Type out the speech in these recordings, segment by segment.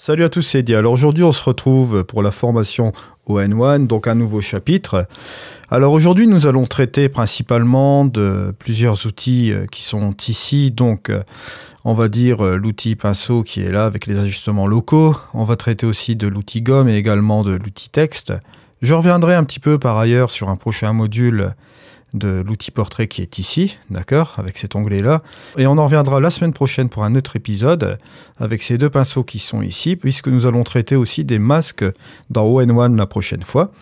Salut à tous, c'est Eddie. Alors aujourd'hui, on se retrouve pour la formation au N1, donc un nouveau chapitre. Alors aujourd'hui, nous allons traiter principalement de plusieurs outils qui sont ici. Donc, on va dire l'outil pinceau qui est là avec les ajustements locaux. On va traiter aussi de l'outil gomme et également de l'outil texte. Je reviendrai un petit peu par ailleurs sur un prochain module de l'outil portrait qui est ici, d'accord, avec cet onglet-là. Et on en reviendra la semaine prochaine pour un autre épisode avec ces deux pinceaux qui sont ici, puisque nous allons traiter aussi des masques dans ON1 la prochaine fois.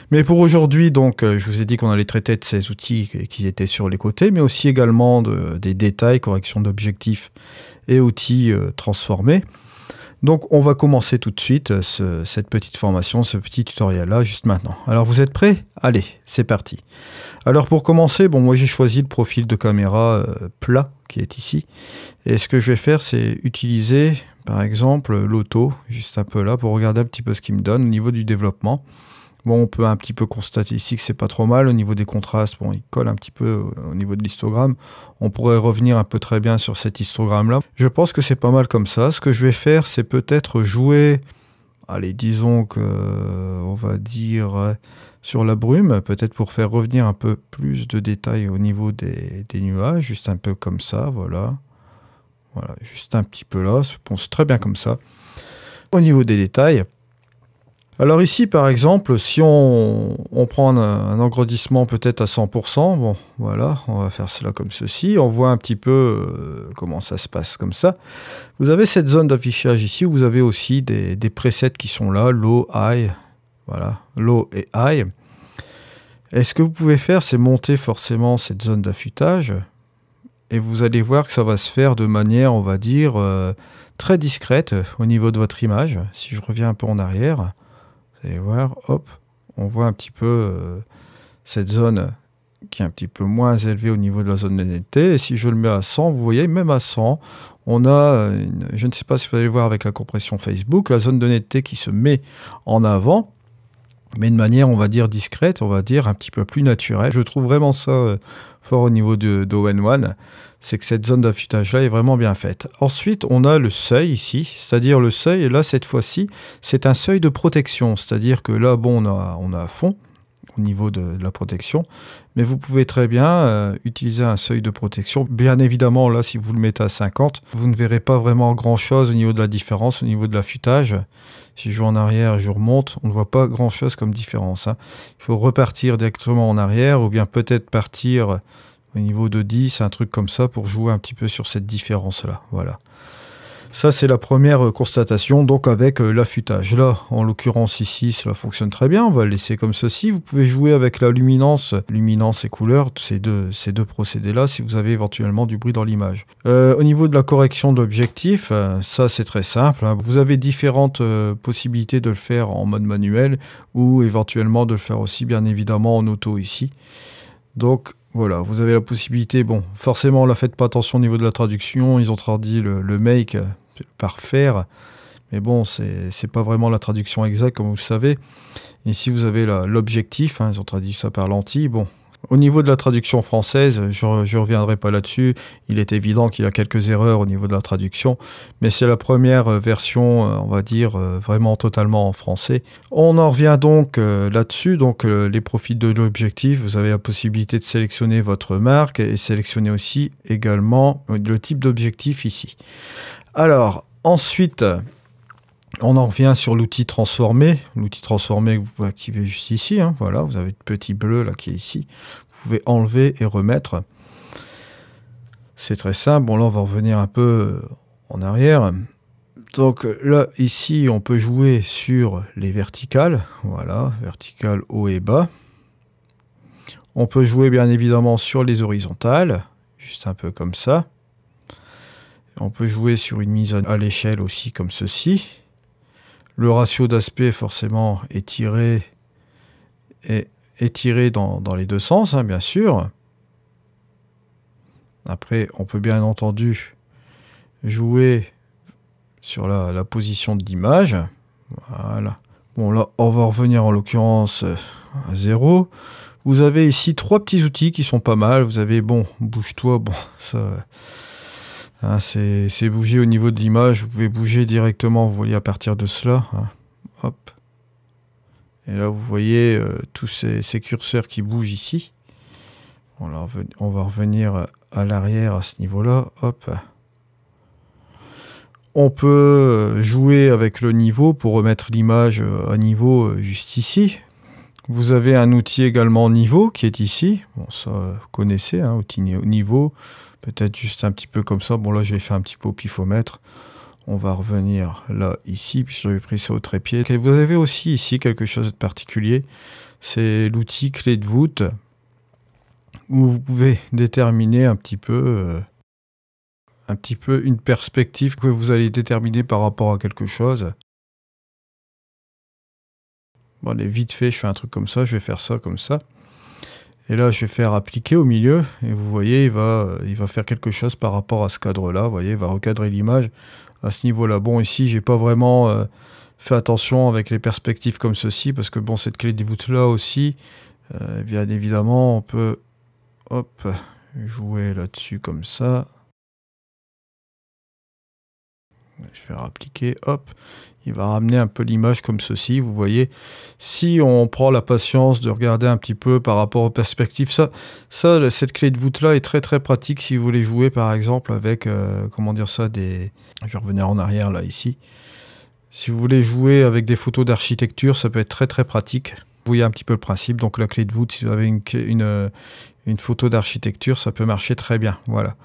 Mais pour aujourd'hui, donc, je vous ai dit qu'on allait traiter de ces outils qui étaient sur les côtés, mais aussi également des détails, correction d'objectifs et outils transformés. Donc on va commencer tout de suite cette petite formation, ce petit tutoriel-là, juste maintenant. Alors vous êtes prêts? Allez, c'est parti. Alors pour commencer, bon, moi j'ai choisi le profil de caméra plat qui est ici. Et ce que je vais faire, c'est utiliser par exemple l'auto, juste un peu là, pour regarder un petit peu ce qu'il me donne au niveau du développement. Bon, on peut un petit peu constater ici que c'est pas trop mal au niveau des contrastes. Bon, il colle un petit peu au niveau de l'histogramme. On pourrait revenir un peu très bien sur cet histogramme-là. Je pense que c'est pas mal comme ça. Ce que je vais faire, c'est peut-être jouer, allez, disons que, on va dire, sur la brume, peut-être pour faire revenir un peu plus de détails au niveau des nuages, juste un peu comme ça, voilà. Voilà, juste un petit peu là, bon, c'est très bien comme ça. Au niveau des détails, alors ici, par exemple, si on prend un agrandissement peut-être à 100%, bon, voilà, on va faire cela comme ceci, on voit un petit peu comment ça se passe comme ça. Vous avez cette zone d'affichage ici, où vous avez aussi des presets qui sont là, low, high, voilà, low et high. Et ce que vous pouvez faire, c'est monter forcément cette zone d'affûtage, et vous allez voir que ça va se faire de manière, on va dire, très discrète au niveau de votre image. Si je reviens un peu en arrière, vous allez voir, hop, on voit un petit peu cette zone qui est un petit peu moins élevée au niveau de la zone de netteté. Et si je le mets à 100, vous voyez, même à 100, on a, je ne sais pas si vous allez voir avec la compression Facebook, la zone de netteté qui se met en avant, mais de manière, on va dire, discrète, on va dire un petit peu plus naturelle. Je trouve vraiment ça fort au niveau de ON1, c'est que cette zone d'affûtage-là est vraiment bien faite. Ensuite, on a le seuil ici, c'est-à-dire le seuil, et là, cette fois-ci, c'est un seuil de protection, c'est-à-dire que là, bon, on a à fond au niveau de la protection, mais vous pouvez très bien utiliser un seuil de protection. Bien évidemment, là, si vous le mettez à 50, vous ne verrez pas vraiment grand-chose au niveau de la différence, au niveau de l'affûtage. Si je joue en arrière et je remonte, on ne voit pas grand-chose comme différence, hein. Il faut repartir directement en arrière, ou bien peut-être partir au niveau de 10, un truc comme ça, pour jouer un petit peu sur cette différence-là. Voilà. Ça, c'est la première constatation, donc avec l'affûtage. Là, en l'occurrence ici, cela fonctionne très bien. On va le laisser comme ceci. Vous pouvez jouer avec la luminance et couleurs, ces deux procédés-là, si vous avez éventuellement du bruit dans l'image. Au niveau de la correction d'objectif, ça, c'est très simple, hein. Vous avez différentes possibilités de le faire en mode manuel ou éventuellement de le faire aussi, bien évidemment, en auto ici. Donc, voilà, vous avez la possibilité, bon, forcément, là, faites pas attention au niveau de la traduction, ils ont traduit le make par faire, mais bon, c'est pas vraiment la traduction exacte, comme vous le savez. Ici, vous avez l'objectif, hein, ils ont traduit ça par lentille, bon. Au niveau de la traduction française, je ne reviendrai pas là-dessus, il est évident qu'il y a quelques erreurs au niveau de la traduction, mais c'est la première version, on va dire, vraiment totalement en français. On en revient donc là-dessus, donc les profils de l'objectif, vous avez la possibilité de sélectionner votre marque et sélectionner aussi également le type d'objectif ici. Alors, ensuite, on en revient sur l'outil transformé. L'outil transformé que vous pouvez activer juste ici, hein, voilà, vous avez le petit bleu là qui est ici. Vous pouvez enlever et remettre. C'est très simple. Bon, là, on va revenir un peu en arrière. Donc là, ici, on peut jouer sur les verticales. Voilà, verticales haut et bas. On peut jouer bien évidemment sur les horizontales, juste un peu comme ça. On peut jouer sur une mise à l'échelle aussi comme ceci. Le ratio d'aspect forcément est tiré dans les deux sens, hein, bien sûr. Après, on peut bien entendu jouer sur la position de l'image. Voilà. Bon, là, on va revenir en l'occurrence à 0. Vous avez ici 3 petits outils qui sont pas mal. Vous avez, bon, bouge-toi, bon, ça... Hein, c'est bouger au niveau de l'image. Vous pouvez bouger directement, vous voyez, à partir de cela. Hein. Hop. Et là, vous voyez tous ces curseurs qui bougent ici. On va revenir à l'arrière à ce niveau-là. Hop. On peut jouer avec le niveau pour remettre l'image à niveau juste ici. Vous avez un outil également niveau qui est ici. Bon, ça, vous connaissez, hein, outil niveau. Peut-être juste un petit peu comme ça. Bon, là, j'ai fait un petit peu au pifomètre. On va revenir là, ici, puisque j'avais pris ça au trépied. Et vous avez aussi ici quelque chose de particulier. C'est l'outil clé de voûte, où vous pouvez déterminer un petit peu une perspective que vous allez déterminer par rapport à quelque chose. Bon, allez, vite fait, je fais un truc comme ça, je vais faire ça comme ça. Et là, je vais faire appliquer au milieu, et vous voyez, il va faire quelque chose par rapport à ce cadre-là. Vous voyez, il va recadrer l'image à ce niveau-là. Bon, ici, j'ai pas vraiment fait attention avec les perspectives comme ceci, parce que bon, cette clé de voûte-là aussi, bien évidemment, on peut, hop, jouer là-dessus comme ça. Je vais faire appliquer, hop. Il va ramener un peu l'image comme ceci, vous voyez. Si on prend la patience de regarder un petit peu par rapport aux perspectives, cette clé de voûte-là est très très pratique si vous voulez jouer par exemple avec, comment dire ça, je vais revenir en arrière là, ici. Si vous voulez jouer avec des photos d'architecture, ça peut être très très pratique. Vous voyez un petit peu le principe, donc la clé de voûte, si vous avez une photo d'architecture, ça peut marcher très bien, voilà.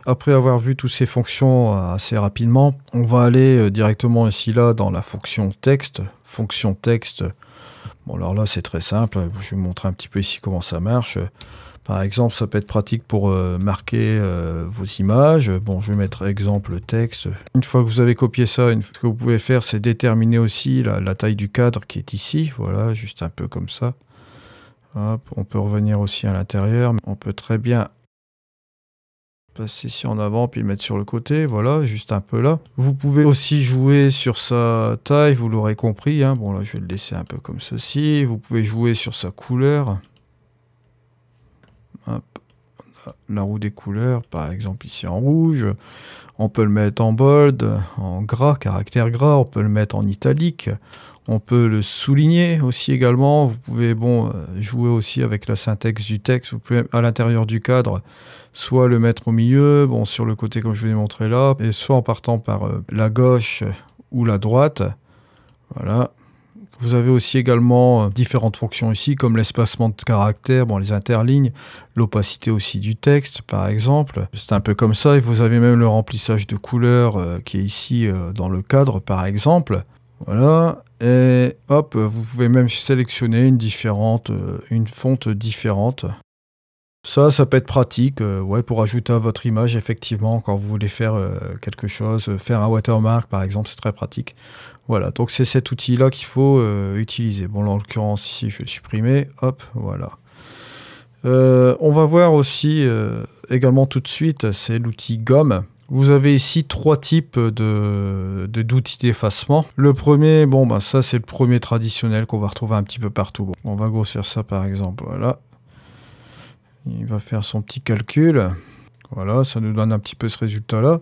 Après avoir vu toutes ces fonctions assez rapidement, on va aller directement ici là dans la fonction texte. Fonction texte, bon alors là c'est très simple, je vais vous montrer un petit peu ici comment ça marche. Par exemple, ça peut être pratique pour marquer vos images. Bon, je vais mettre exemple texte. Une fois que vous avez copié ça, ce que vous pouvez faire, c'est déterminer aussi la taille du cadre qui est ici. Voilà, juste un peu comme ça. Hop, on peut revenir aussi à l'intérieur. On peut très bien passer ici en avant, puis le mettre sur le côté, voilà, juste un peu là. Vous pouvez aussi jouer sur sa taille, vous l'aurez compris, hein. Bon là je vais le laisser un peu comme ceci. Vous pouvez jouer sur sa couleur. Hop, la roue des couleurs, par exemple ici en rouge. On peut le mettre en bold, en gras, caractère gras, on peut le mettre en italique. On peut le souligner aussi également. Vous pouvez jouer aussi avec la syntaxe du texte. Vous pouvez à l'intérieur du cadre soit le mettre au milieu, bon sur le côté comme je vous l'ai montré là, et soit en partant par la gauche ou la droite. Voilà. Vous avez aussi également différentes fonctions ici, comme l'espacement de caractères, bon, les interlignes, l'opacité aussi du texte, par exemple. C'est un peu comme ça, et vous avez même le remplissage de couleurs qui est ici dans le cadre, par exemple. Voilà, et hop, vous pouvez même sélectionner une fonte différente. Ça peut être pratique ouais, pour ajouter à votre image, effectivement, quand vous voulez faire quelque chose, faire un watermark par exemple, c'est très pratique. Voilà, donc c'est cet outil-là qu'il faut utiliser. Bon, là, en l'occurrence, ici, je vais le supprimer. Hop, voilà. On va voir aussi également tout de suite, c'est l'outil gomme. Vous avez ici 3 types d'outils d'effacement. Le premier, bon, bah, ça, c'est le premier traditionnel qu'on va retrouver un petit peu partout. Bon, on va grossir ça, par exemple, voilà. Il va faire son petit calcul. Voilà, ça nous donne un petit peu ce résultat-là.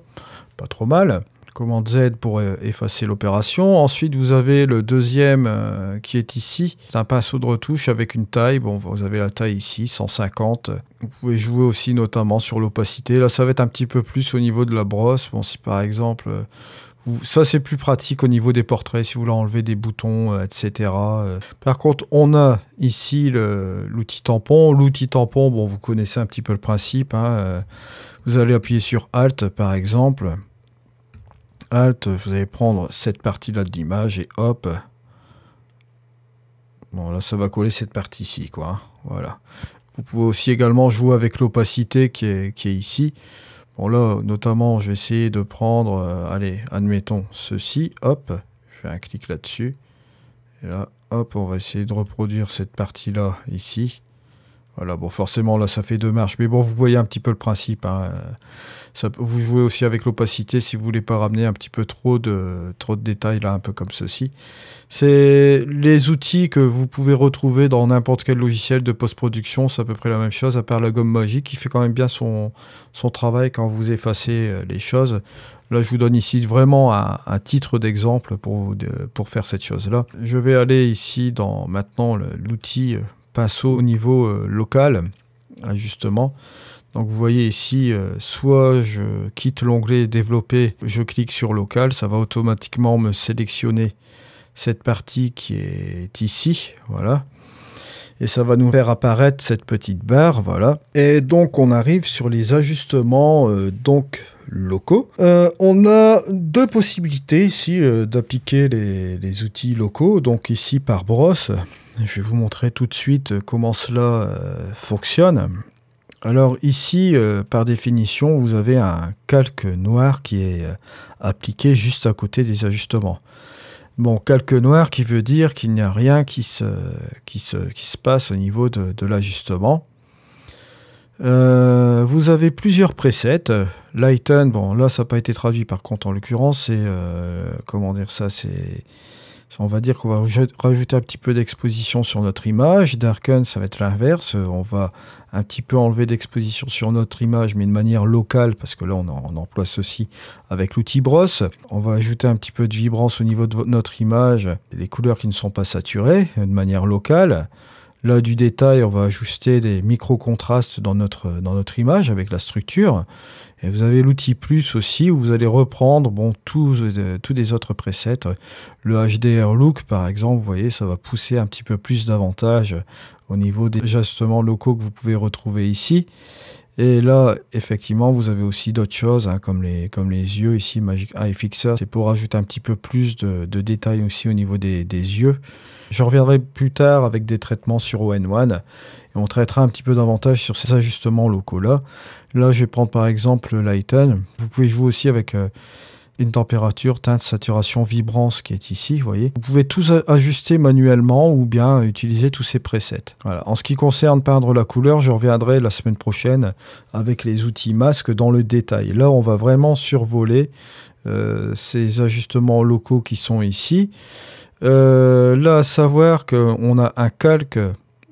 Pas trop mal. Commande Z pour effacer l'opération. Ensuite, vous avez le deuxième qui est ici. C'est un pinceau de retouche avec une taille. Bon, vous avez la taille ici, 150. Vous pouvez jouer aussi notamment sur l'opacité. Là, ça va être un petit peu plus au niveau de la brosse. Bon, si par exemple... ça, c'est plus pratique au niveau des portraits, si vous voulez enlever des boutons, etc. Par contre, on a ici l'outil tampon. L'outil tampon, bon, vous connaissez un petit peu le principe. Hein. Vous allez appuyer sur Alt, par exemple. Alt, vous allez prendre cette partie-là de l'image et hop. Bon, là, ça va coller cette partie-ci, quoi. Hein. Voilà. Vous pouvez aussi également jouer avec l'opacité qui est ici. Bon là, notamment, je vais essayer de prendre, allez, admettons ceci, hop, je fais un clic là-dessus. Et là, hop, on va essayer de reproduire cette partie-là, ici. Voilà, bon, forcément, là, ça fait 2 marches. Mais bon, vous voyez un petit peu le principe, hein. Vous jouez aussi avec l'opacité si vous voulez pas ramener un petit peu trop de détails, là, un peu comme ceci. C'est les outils que vous pouvez retrouver dans n'importe quel logiciel de post-production. C'est à peu près la même chose, à part la gomme magique qui fait quand même bien son travail quand vous effacez les choses. Là, je vous donne ici vraiment un titre d'exemple pour faire cette chose-là. Je vais aller ici dans maintenant l'outil pinceau au niveau local, ajustement. Donc vous voyez ici, soit je quitte l'onglet développer, je clique sur local, ça va automatiquement me sélectionner cette partie qui est ici, voilà. Et ça va nous faire apparaître cette petite barre, voilà. Et donc on arrive sur les ajustements donc locaux. On a 2 possibilités ici d'appliquer les outils locaux. Donc ici par brosse, je vais vous montrer tout de suite comment cela fonctionne. Alors ici, par définition, vous avez un calque noir qui est appliqué juste à côté des ajustements. Bon, calque noir qui veut dire qu'il n'y a rien qui se passe au niveau de l'ajustement. Vous avez plusieurs presets. Lighten, bon là ça n'a pas été traduit par contre en l'occurrence, c'est comment dire ça, on va dire qu'on va rajouter un petit peu d'exposition sur notre image. Darken, ça va être l'inverse. On va un petit peu enlever d'exposition sur notre image, mais de manière locale, parce que là, on emploie ceci avec l'outil brosse. On va ajouter un petit peu de vibrance au niveau de notre image, les couleurs qui ne sont pas saturées, de manière locale. Là, du détail, on va ajuster des micro-contrastes dans notre image avec la structure. Et vous avez l'outil plus aussi, où vous allez reprendre tous les autres presets. Le HDR Look, par exemple, vous voyez, ça va pousser un petit peu plus davantage au niveau des ajustements locaux que vous pouvez retrouver ici. Et là, effectivement, vous avez aussi d'autres choses, hein, comme les yeux ici, Magic Eye Fixer. C'est pour ajouter un petit peu plus de détails aussi au niveau des yeux. Je reviendrai plus tard avec des traitements sur ON1 et on traitera un petit peu davantage sur ces ajustements locaux-là. Là, je vais prendre par exemple le Lighten. Vous pouvez jouer aussi avec une température, teinte, saturation, vibrance qui est ici, vous voyez. Vous pouvez tous ajuster manuellement ou bien utiliser tous ces presets. Voilà. En ce qui concerne peindre la couleur, je reviendrai la semaine prochaine avec les outils masques dans le détail. Là, on va vraiment survoler ces ajustements locaux qui sont ici. Là, à savoir qu'on a un calque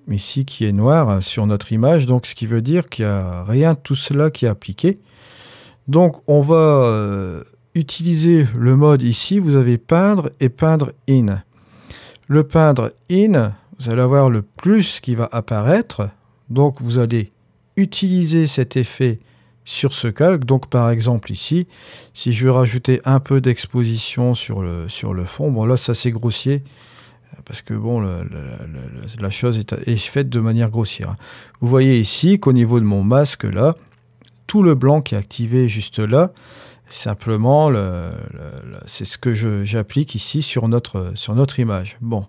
ici qui est noir sur notre image, donc ce qui veut dire qu'il n'y a rien de tout cela qui est appliqué. Donc on va utiliser le mode ici, vous avez peindre et peindre in. Le peindre in, vous allez avoir le plus qui va apparaître, donc vous allez utiliser cet effet sur ce calque. Donc par exemple ici, si je veux rajouter un peu d'exposition sur le fond, bon là c'est assez grossier, parce que bon, la chose est faite de manière grossière. Vous voyez ici qu'au niveau de mon masque là, tout le blanc qui est activé juste là, simplement c'est ce que j'applique ici sur notre image. Bon.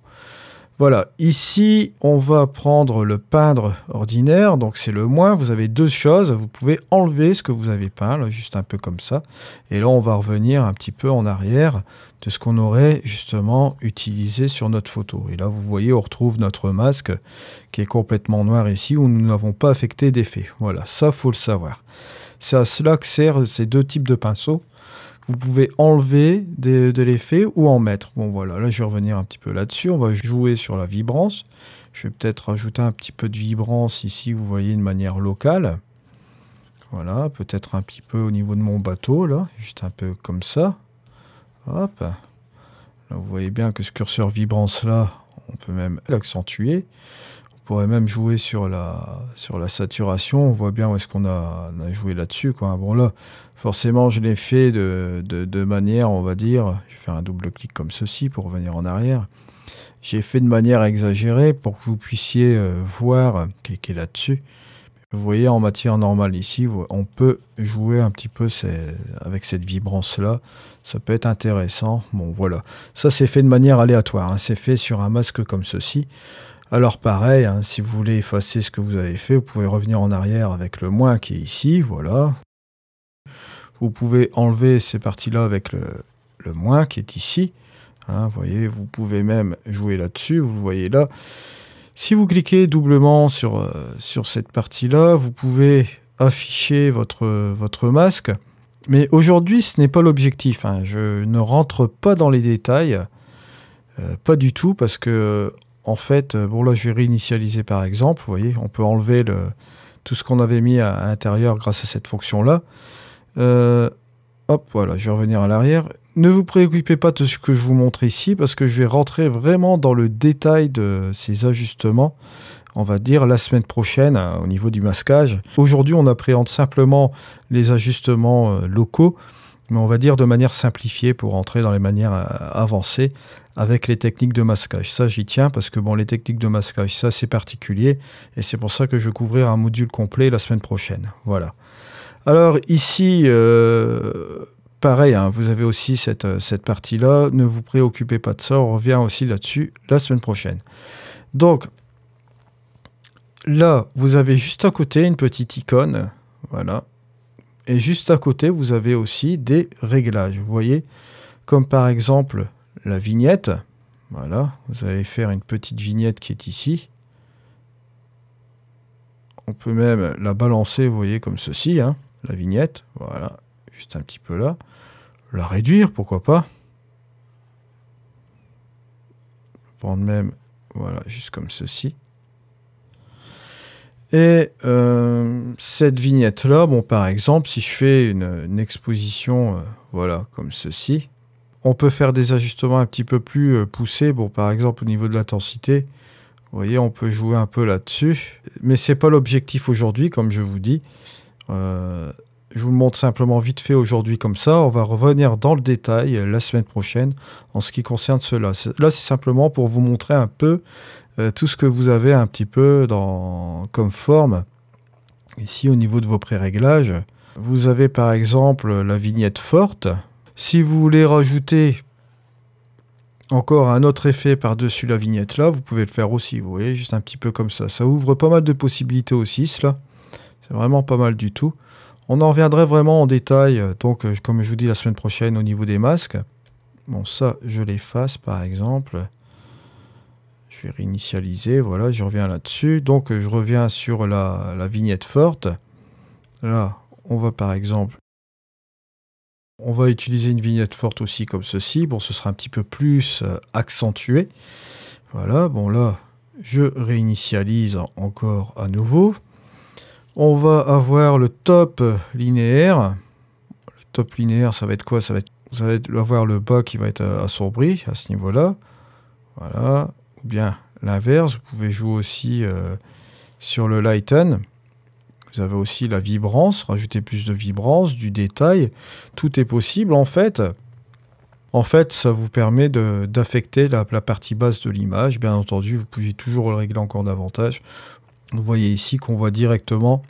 Voilà, ici, on va prendre le peindre ordinaire, donc c'est le moins. Vous avez 2 choses, vous pouvez enlever ce que vous avez peint, là, juste un peu comme ça. Et là, on va revenir un petit peu en arrière de ce qu'on aurait justement utilisé sur notre photo. Et là, vous voyez, on retrouve notre masque qui est complètement noir ici, où nous n'avons pas affecté d'effet. Voilà, ça, faut le savoir. C'est à cela que servent ces 2 types de pinceaux. Vous pouvez enlever de l'effet ou en mettre. Bon voilà, là je vais revenir un petit peu là-dessus. On va jouer sur la vibrance. Je vais peut-être rajouter un petit peu de vibrance ici, vous voyez, de manière locale. Voilà, peut-être un petit peu au niveau de mon bateau, là, juste un peu comme ça. Hop. Là, vous voyez bien que ce curseur vibrance là, on peut même l'accentuer. On pourrait même jouer sur la saturation. On voit bien où est-ce qu'on a joué là-dessus, quoi. Bon là, forcément, je l'ai fait de manière, on va dire, je vais faire un double clic comme ceci pour revenir en arrière. J'ai fait de manière exagérée pour que vous puissiez voir, cliquer là-dessus. Vous voyez, en matière normale ici, on peut jouer un petit peu avec cette vibrance-là. Ça peut être intéressant. Bon, voilà. Ça, c'est fait de manière aléatoire, hein. C'est fait sur un masque comme ceci. Alors pareil, hein, si vous voulez effacer ce que vous avez fait, vous pouvez revenir en arrière avec le moins qui est ici, voilà. Vous pouvez enlever ces parties-là avec le moins qui est ici. Hein, vous voyez, vous pouvez même jouer là-dessus, vous le voyez là. Si vous cliquez doublement sur cette partie-là, vous pouvez afficher votre masque. Mais aujourd'hui, ce n'est pas l'objectif, hein. Je ne rentre pas dans les détails, pas du tout, parce que, en fait, bon là, je vais réinitialiser par exemple. Vous voyez, on peut enlever tout ce qu'on avait mis à l'intérieur grâce à cette fonction-là. Hop, voilà, je vais revenir à l'arrière. Ne vous préoccupez pas de ce que je vous montre ici, parce que je vais rentrer vraiment dans le détail de ces ajustements, on va dire la semaine prochaine, au niveau du masquage. Aujourd'hui, on appréhende simplement les ajustements locaux, mais on va dire de manière simplifiée pour rentrer dans les manières avancées avec les techniques de masquage. Ça, j'y tiens, parce que bon, les techniques de masquage, ça, c'est particulier, et c'est pour ça que je vais couvrir un module complet la semaine prochaine. Voilà. Alors ici, pareil, hein, vous avez aussi cette partie-là. Ne vous préoccupez pas de ça. On revient aussi là-dessus la semaine prochaine. Donc, là, vous avez juste à côté une petite icône. Voilà. Et juste à côté, vous avez aussi des réglages. Vous voyez, comme par exemple la vignette. Voilà. Vous allez faire une petite vignette qui est ici. On peut même la balancer, vous voyez, comme ceci, hein, la vignette. Voilà. Juste un petit peu là. La réduire, pourquoi pas. Prendre même, voilà, juste comme ceci. Et cette vignette-là, bon, par exemple, si je fais une exposition, voilà, comme ceci, on peut faire des ajustements un petit peu plus poussés. Bon, par exemple, au niveau de l'intensité, vous voyez, on peut jouer un peu là-dessus. Mais ce n'est pas l'objectif aujourd'hui, comme je vous dis. Je vous le montre simplement vite fait aujourd'hui comme ça. On va revenir dans le détail la semaine prochaine en ce qui concerne cela. Là, c'est simplement pour vous montrer un peu tout ce que vous avez un petit peu comme forme. Ici, au niveau de vos pré-réglages, vous avez par exemple la vignette forte. Si vous voulez rajouter encore un autre effet par-dessus la vignette là, vous pouvez le faire aussi. Vous voyez, juste un petit peu comme ça. Ça ouvre pas mal de possibilités aussi, cela. C'est vraiment pas mal du tout. On en reviendrait vraiment en détail, donc comme je vous dis la semaine prochaine au niveau des masques. Bon, ça, je l'efface par exemple. Je vais réinitialiser, voilà, je reviens là-dessus. Donc, je reviens sur la vignette forte. Là, on va par exemple... On va utiliser une vignette forte aussi comme ceci. Bon, ce sera un petit peu plus accentué. Voilà, bon là, je réinitialise encore à nouveau. On va avoir le top linéaire. Le top linéaire, ça va être quoi? Vous allez avoir le bas qui va être assombri à ce niveau-là. Voilà. Ou bien l'inverse. Vous pouvez jouer aussi sur le lighten. Vous avez aussi la vibrance, rajouter plus de vibrance, du détail. Tout est possible en fait. En fait, ça vous permet d'affecter la partie basse de l'image. Bien entendu, vous pouvez toujours le régler encore davantage. Vous voyez ici qu'on voit directement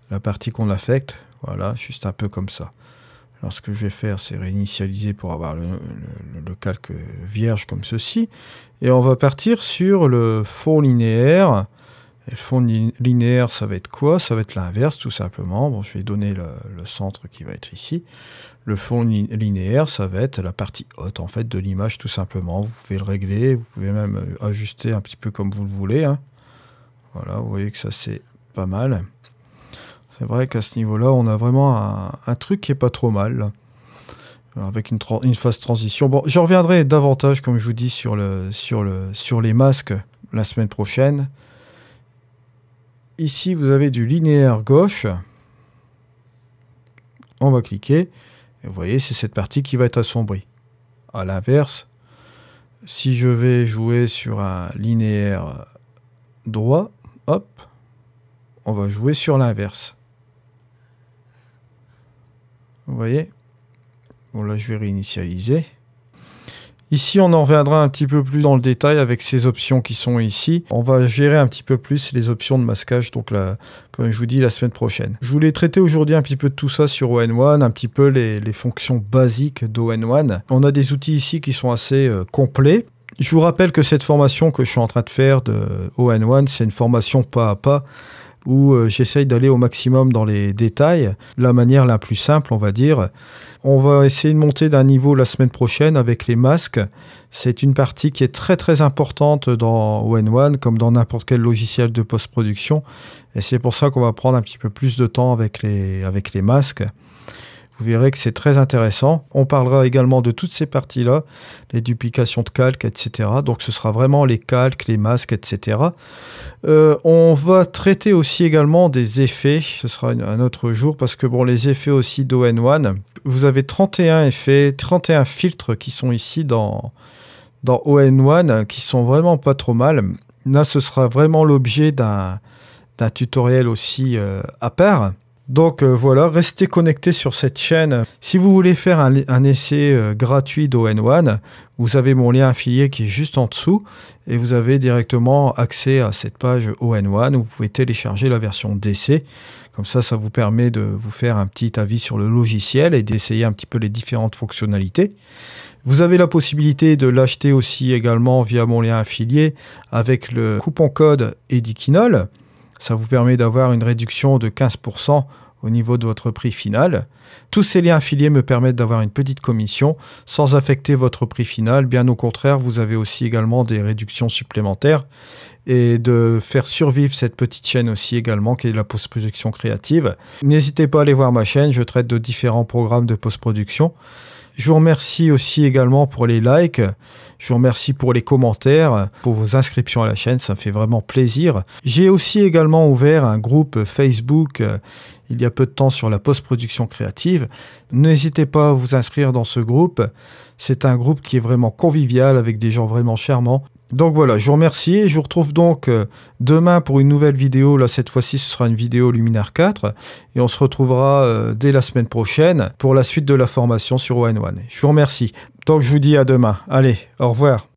la partie qu'on affecte. Voilà, juste un peu comme ça. Alors ce que je vais faire, c'est réinitialiser pour avoir le calque vierge comme ceci. Et on va partir sur le fond linéaire. Et le fond linéaire, ça va être quoi? Ça va être l'inverse, tout simplement. Bon, je vais donner le centre qui va être ici. Le fond linéaire, ça va être la partie haute, en fait, de l'image, tout simplement. Vous pouvez le régler, vous pouvez même ajuster un petit peu comme vous le voulez, hein. Voilà, vous voyez que ça, c'est pas mal. C'est vrai qu'à ce niveau-là, on a vraiment un truc qui est pas trop mal, là. Avec une phase transition. Bon, je reviendrai davantage, comme je vous dis, sur les masques la semaine prochaine. Ici, vous avez du linéaire gauche. On va cliquer. Et vous voyez, c'est cette partie qui va être assombrie. À l'inverse, si je vais jouer sur un linéaire droit, hop, on va jouer sur l'inverse. Vous voyez? Bon, là, je vais réinitialiser. Ici, on en reviendra un petit peu plus dans le détail avec ces options qui sont ici. On va gérer un petit peu plus les options de masquage, donc là, comme je vous dis, la semaine prochaine. Je voulais traiter aujourd'hui un petit peu de tout ça sur ON1, un petit peu les fonctions basiques d'ON1. On a des outils ici qui sont assez complets. Je vous rappelle que cette formation que je suis en train de faire de ON1, c'est une formation pas à pas. où j'essaye d'aller au maximum dans les détails, de la manière la plus simple, on va dire. On va essayer de monter d'un niveau la semaine prochaine avec les masques. C'est une partie qui est très très importante dans ON1, comme dans n'importe quel logiciel de post-production. Et c'est pour ça qu'on va prendre un petit peu plus de temps avec les masques. Vous verrez que c'est très intéressant. On parlera également de toutes ces parties-là, les duplications de calques, etc. Donc ce sera vraiment les calques, les masques, etc. On va traiter aussi également des effets. Ce sera un autre jour parce que bon, les effets aussi d'ON1, vous avez 31 effets, 31 filtres qui sont ici dans ON1 qui sont vraiment pas trop mal. Là, ce sera vraiment l'objet d'un tutoriel aussi à part. Donc voilà, restez connectés sur cette chaîne. Si vous voulez faire un essai gratuit d'ON1, vous avez mon lien affilié qui est juste en dessous et vous avez directement accès à cette page ON1 où vous pouvez télécharger la version d'essai. Comme ça vous permet de vous faire un petit avis sur le logiciel et d'essayer un petit peu les différentes fonctionnalités. Vous avez la possibilité de l'acheter aussi également via mon lien affilié avec le coupon code Edikinol. Ça vous permet d'avoir une réduction de 15% au niveau de votre prix final. Tous ces liens affiliés me permettent d'avoir une petite commission sans affecter votre prix final. Bien au contraire, vous avez aussi également des réductions supplémentaires et de faire survivre cette petite chaîne aussi également qui est la post-production créative. N'hésitez pas à aller voir ma chaîne, je traite de différents programmes de post-production. Je vous remercie aussi également pour les likes, je vous remercie pour les commentaires, pour vos inscriptions à la chaîne, ça me fait vraiment plaisir. J'ai aussi également ouvert un groupe Facebook il y a peu de temps sur la post-production créative. N'hésitez pas à vous inscrire dans ce groupe, c'est un groupe qui est vraiment convivial avec des gens vraiment charmants. Donc voilà, je vous remercie et je vous retrouve donc demain pour une nouvelle vidéo. Là, cette fois-ci, ce sera une vidéo Luminar 4 et on se retrouvera dès la semaine prochaine pour la suite de la formation sur ON1. Je vous remercie. Donc, je vous dis à demain. Allez, au revoir.